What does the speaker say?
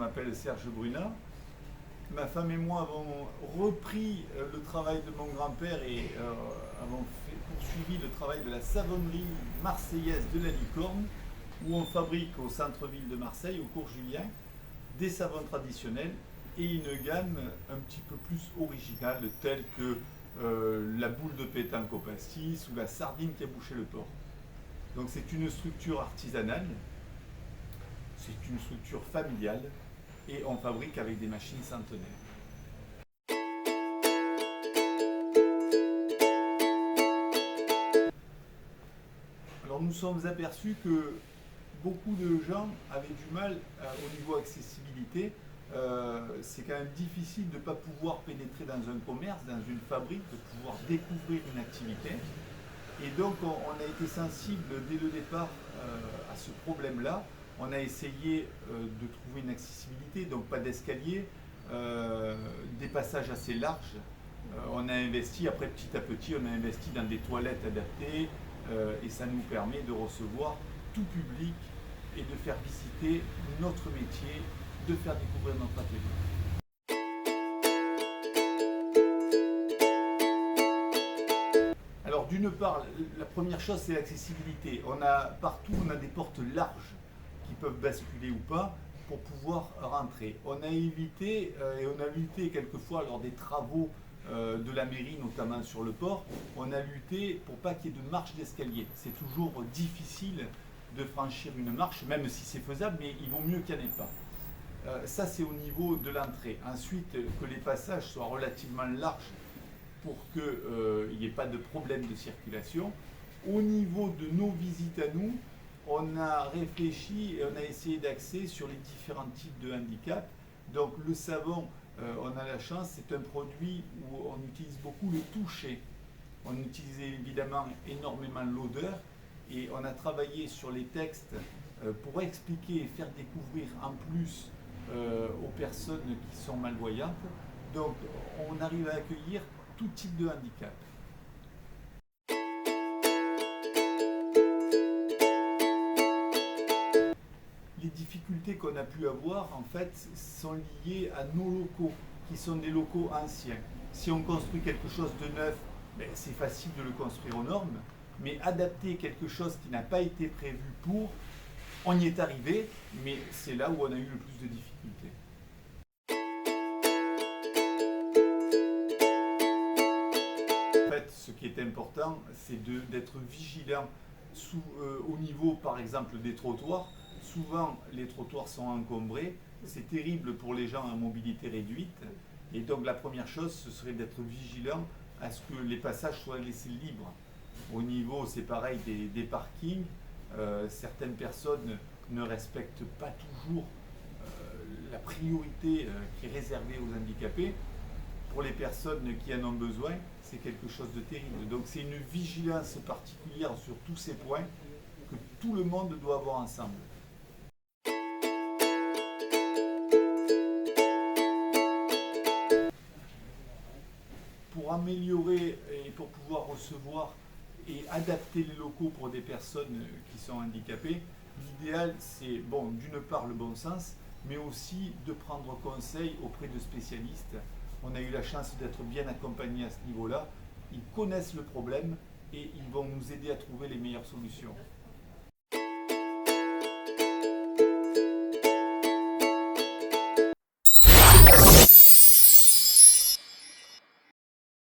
m'appelle Serge Brunat. Ma femme et moi avons repris le travail de mon grand-père et avons poursuivi le travail de la savonnerie marseillaise de la Licorne, où on fabrique au centre-ville de Marseille, au cours Julien, des savons traditionnels et une gamme un petit peu plus originale, telle que la boule de pétanque au pastis ou la sardine qui a bouché le porc. Donc c'est une structure artisanale, c'est une structure familiale et on fabrique avec des machines centenaires. Alors nous sommes aperçus que beaucoup de gens avaient du mal au niveau accessibilité. C'est quand même difficile de ne pas pouvoir pénétrer dans un commerce, dans une fabrique, de pouvoir découvrir une activité. Et donc on a été sensible dès le départ à ce problème-là. On a essayé de trouver une accessibilité, donc pas d'escalier, des passages assez larges. On a investi, après petit à petit, on a investi dans des toilettes adaptées et ça nous permet de recevoir tout public et de faire visiter notre métier, de faire découvrir notre atelier. Alors d'une part, la première chose c'est l'accessibilité. Partout on a des portes larges qui peuvent basculer ou pas pour pouvoir rentrer. On a évité et on a lutté quelquefois lors des travaux de la mairie, notamment sur le port, on a lutté pour pas qu'il y ait de marche d'escalier. C'est toujours difficile de franchir une marche, même si c'est faisable, mais il vaut mieux qu'il n'y en ait pas. Ça c'est au niveau de l'entrée. Ensuite, que les passages soient relativement larges pour qu'il n'y ait pas de problème de circulation. Au niveau de nos visites à nous, on a réfléchi et on a essayé d'axer sur les différents types de handicap. Donc le savon, on a la chance, c'est un produit où on utilise beaucoup le toucher. On utilise évidemment énormément l'odeur et on a travaillé sur les textes pour expliquer et faire découvrir en plus aux personnes qui sont malvoyantes. Donc on arrive à accueillir tout type de handicap. Les difficultés qu'on a pu avoir, en fait, sont liées à nos locaux, qui sont des locaux anciens. Si on construit quelque chose de neuf, c'est facile de le construire aux normes, mais adapter quelque chose qui n'a pas été prévu pour, on y est arrivé, mais c'est là où on a eu le plus de difficultés. En fait, ce qui est important, c'est d'être vigilant au niveau, par exemple, des trottoirs. Souvent, les trottoirs sont encombrés. C'est terrible pour les gens à mobilité réduite. Et donc, la première chose, ce serait d'être vigilant à ce que les passages soient laissés libres. Au niveau, c'est pareil, des parkings. Certaines personnes ne respectent pas toujours la priorité qui est réservée aux handicapés. Pour les personnes qui en ont besoin, c'est quelque chose de terrible. Donc, c'est une vigilance particulière sur tous ces points que tout le monde doit avoir ensemble. Pour améliorer et pour pouvoir recevoir et adapter les locaux pour des personnes qui sont handicapées, l'idéal c'est d'une part le bon sens, mais aussi de prendre conseil auprès de spécialistes. On a eu la chance d'être bien accompagnés à ce niveau-là. Ils connaissent le problème et ils vont nous aider à trouver les meilleures solutions.